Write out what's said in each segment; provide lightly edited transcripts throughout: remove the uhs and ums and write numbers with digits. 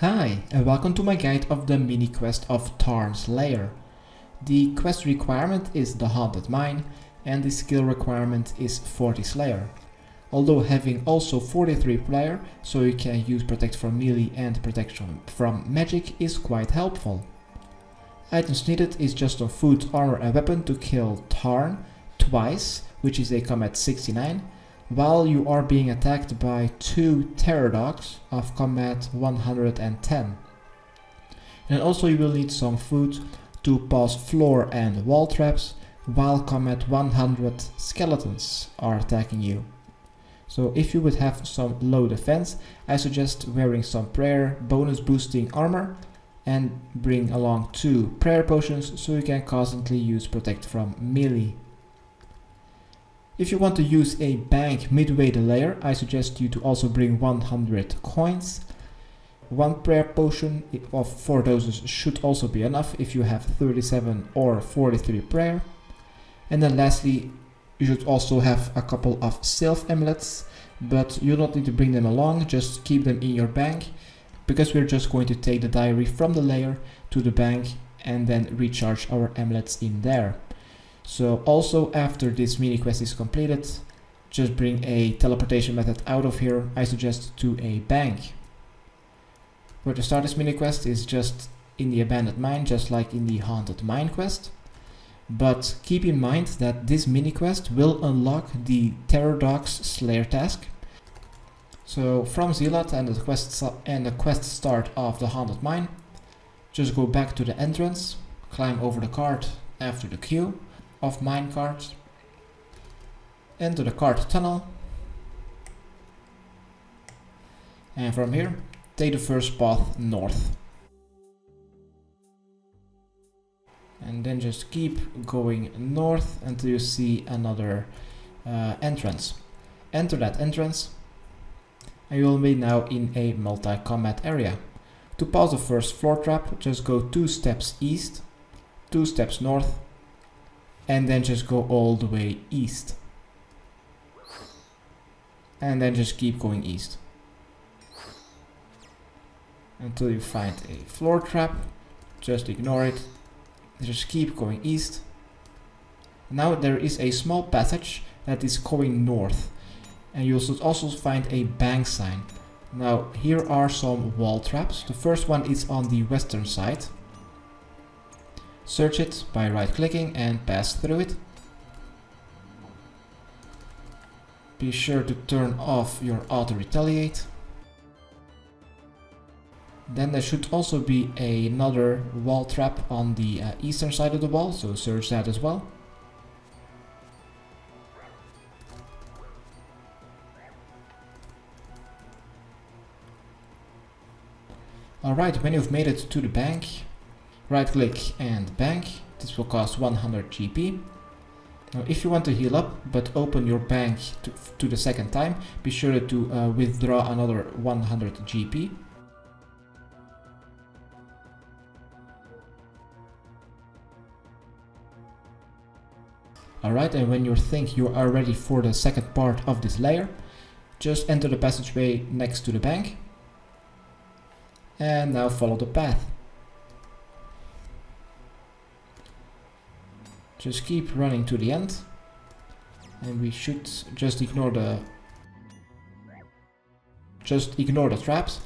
Hi, and welcome to my guide of the mini quest of Tarn's Lair. The quest requirement is the Haunted Mine, and the skill requirement is 40 Slayer. Although having also 43 player, so you can use Protect from melee and Protection from magic is quite helpful. Items needed is just some food, armor and weapon to kill Tarn twice, which is a combat 69, while you are being attacked by 2 terror dogs of combat 110. And also you will need some food to pass floor and wall traps while combat 100 skeletons are attacking you. So if you would have some low defense, I suggest wearing some prayer bonus boosting armor and bring along 2 prayer potions so you can constantly use protect from melee. If you want to use a bank midway the layer, I suggest you to also bring 100 coins. 1 prayer potion of 4 doses should also be enough if you have 37 or 43 prayer. And then lastly, you should also have a couple of salve amulets, but you don't need to bring them along, just keep them in your bank, because we're just going to take the diary from the layer to the bank and then recharge our amulets in there. So also after this mini quest is completed, just bring a teleportation method out of here, I suggest to a bank. Where to start this mini quest is just in the abandoned mine, just like in the haunted mine quest. But keep in mind that this mini quest will unlock the Terror Dogs Slayer task. So from Zealot and the quest start of the haunted mine, just go back to the entrance, climb over the cart after the queue of mine carts, enter the cart tunnel, and from here take the first path north. And then just keep going north until you see another entrance. Enter that entrance and you will be now in a multi-combat area. To pass the first floor trap, just go 2 steps east, 2 steps north, and then just go all the way east. And then just keep going east until you find a floor trap. Just ignore it. Just keep going east. Now there is a small passage that is going north, and you should also find a bank sign. Now here are some wall traps. The first one is on the western side. Search it by right clicking and pass through it. Be sure to turn off your auto retaliate. Then there should also be another wall trap on the eastern side of the wall, so search that as well. Alright, when you've made it to the bank, right click and bank. This will cost 100 GP. Now if you want to heal up but open your bank to the second time, be sure to withdraw another 100 GP. Alright, and when you think you are ready for the second part of this layer, just enter the passageway next to the bank and now follow the path. Just keep running to the end, and we should just ignore the traps.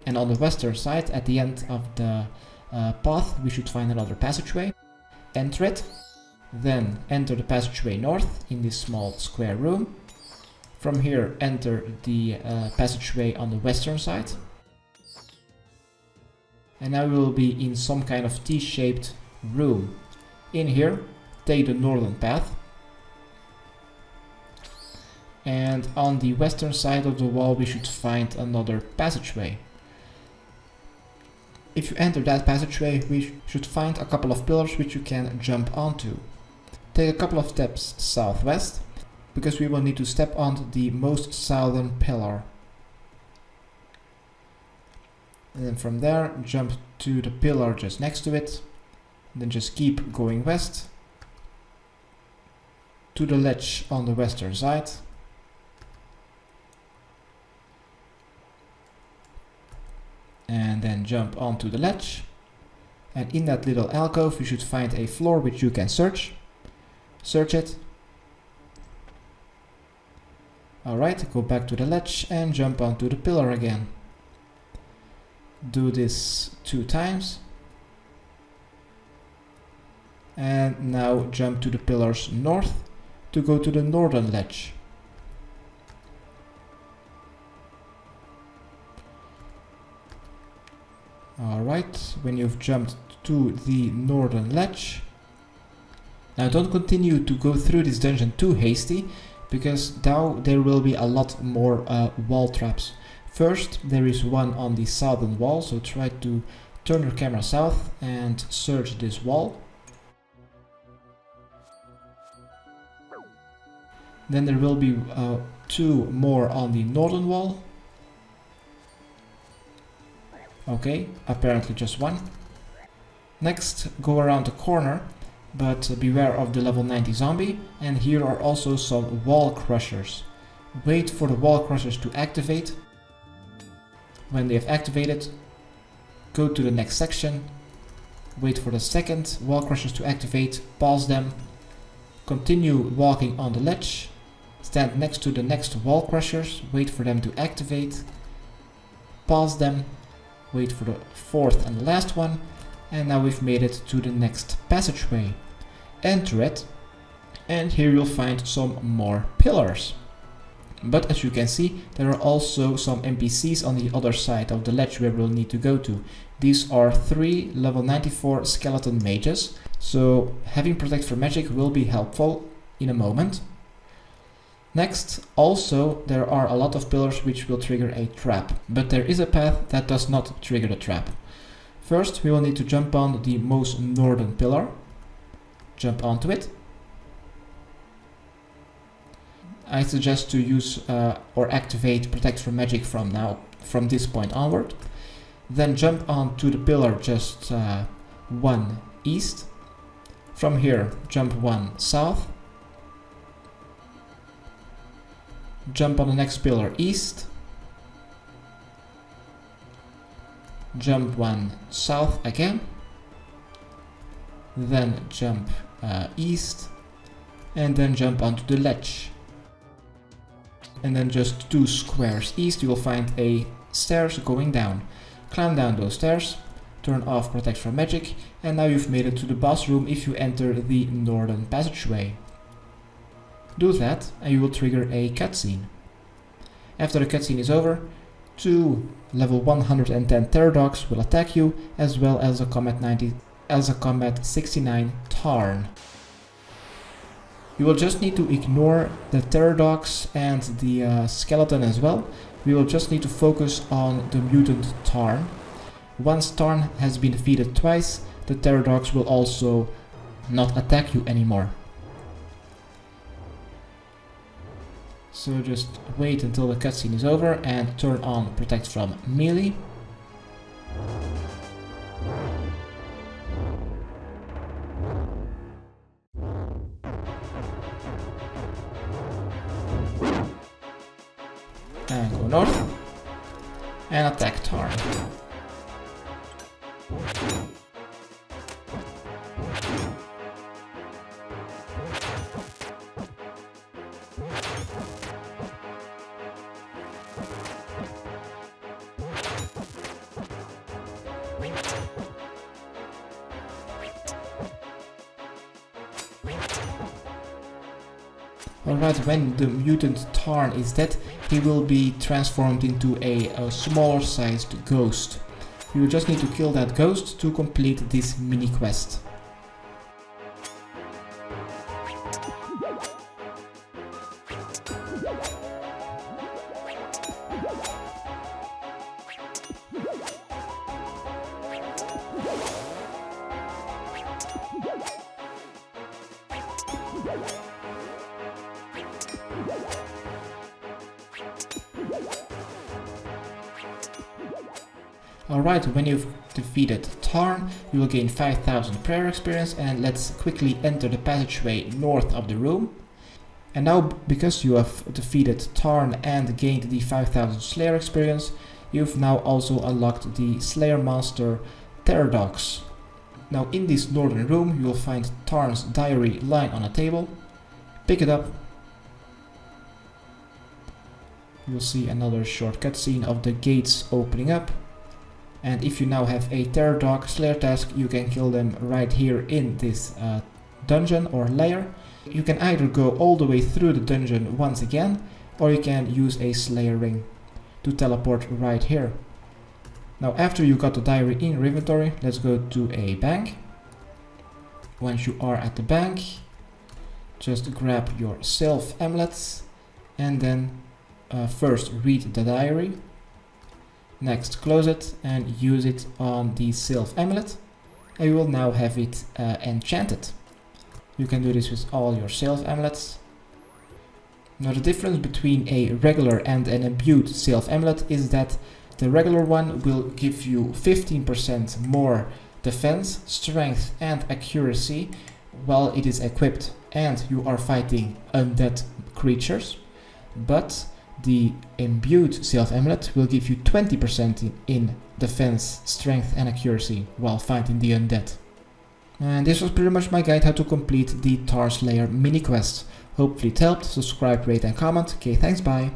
And on the western side, at the end of the path, we should find another passageway. Enter it, then enter the passageway north in this small square room. From here, enter the passageway on the western side. And now we will be in some kind of T-shaped room. In here, take the northern path. And on the western side of the wall, we should find another passageway. If you enter that passageway, we should find a couple of pillars which you can jump onto. Take a couple of steps southwest, because we will need to step on the most southern pillar. And then from there, jump to the pillar just next to it. Then just keep going west to the ledge on the western side. then jump onto the ledge. And in that little alcove you should find a floor which you can search. Search it. Alright, go back to the ledge and jump onto the pillar again. Do this 2 times. And now jump to the pillars north to go to the northern ledge. Alright, when you've jumped to the northern ledge, now don't continue to go through this dungeon too hasty, because now there will be a lot more wall traps. First, there is one on the southern wall, so try to turn your camera south and search this wall. Then there will be 2 more on the northern wall. Okay, apparently just 1. Next, go around the corner, but beware of the level 90 zombie, and here are also some wall crushers. Wait for the wall crushers to activate. When they have activated, go to the next section, wait for the second wall crushers to activate, pause them, continue walking on the ledge, stand next to the next wall crushers, wait for them to activate, pause them, wait for the 4th and last one, and now we've made it to the next passageway. Enter it, and here you'll find some more pillars. But as you can see, there are also some NPCs on the other side of the ledge where we'll need to go to. These are 3 level 94 skeleton mages, so having Protect from Magic will be helpful in a moment. Next, also there are a lot of pillars which will trigger a trap, but there is a path that does not trigger the trap. First, we will need to jump on the most northern pillar. Jump onto it. I suggest to use or activate Protect from Magic from this point onward. Then jump onto the pillar just 1 east. From here, jump 1 south. Jump on the next pillar east. Jump 1 south again. Then jump east. And then jump onto the ledge. And then just 2 squares east you will find a stairs going down. Climb down those stairs, turn off Protect from Magic, and now you've made it to the boss room if you enter the northern passageway. Do that and you will trigger a cutscene. After the cutscene is over, 2 level 110 pterodogs will attack you, as well as a combat 69 Tarn. You will just need to ignore the pterodogs and the skeleton as well. We will just need to focus on the mutant Tarn. Once Tarn has been defeated twice, the pterodogs will also not attack you anymore. So just wait until the cutscene is over and turn on Protect from Melee. And go north and attack Tarn. Alright, when the mutant Tarn is dead, he will be transformed into a smaller sized ghost. You will just need to kill that ghost to complete this mini quest. Alright, when you've defeated Tarn, you will gain 5000 prayer experience, and let's quickly enter the passageway north of the room. And now, because you have defeated Tarn and gained the 5000 Slayer experience, you've now also unlocked the Slayer Master Pterodox. Now in this northern room you will find Tarn's diary lying on a table. Pick it up. You'll see another short cutscene of the gates opening up. And if you now have a Pterodog Slayer task, you can kill them right here in this dungeon or lair. You can either go all the way through the dungeon once again, or you can use a Slayer ring to teleport right here. Now after you got the diary in your inventory, let's go to a bank. Once you are at the bank, just grab your salve amulets and then first read the diary. Next close it and use it on the salve amulet, and you will now have it enchanted. You can do this with all your salve amulets. Now the difference between a regular and an imbued salve amulet is that the regular one will give you 15% more defense, strength and accuracy while it is equipped and you are fighting undead creatures, but the imbued salve amulet will give you 20% in defense, strength and accuracy while fighting the undead. And this was pretty much my guide how to complete the Tarn Lair mini quest. Hopefully it helped. Subscribe, rate and comment. Okay, thanks, bye.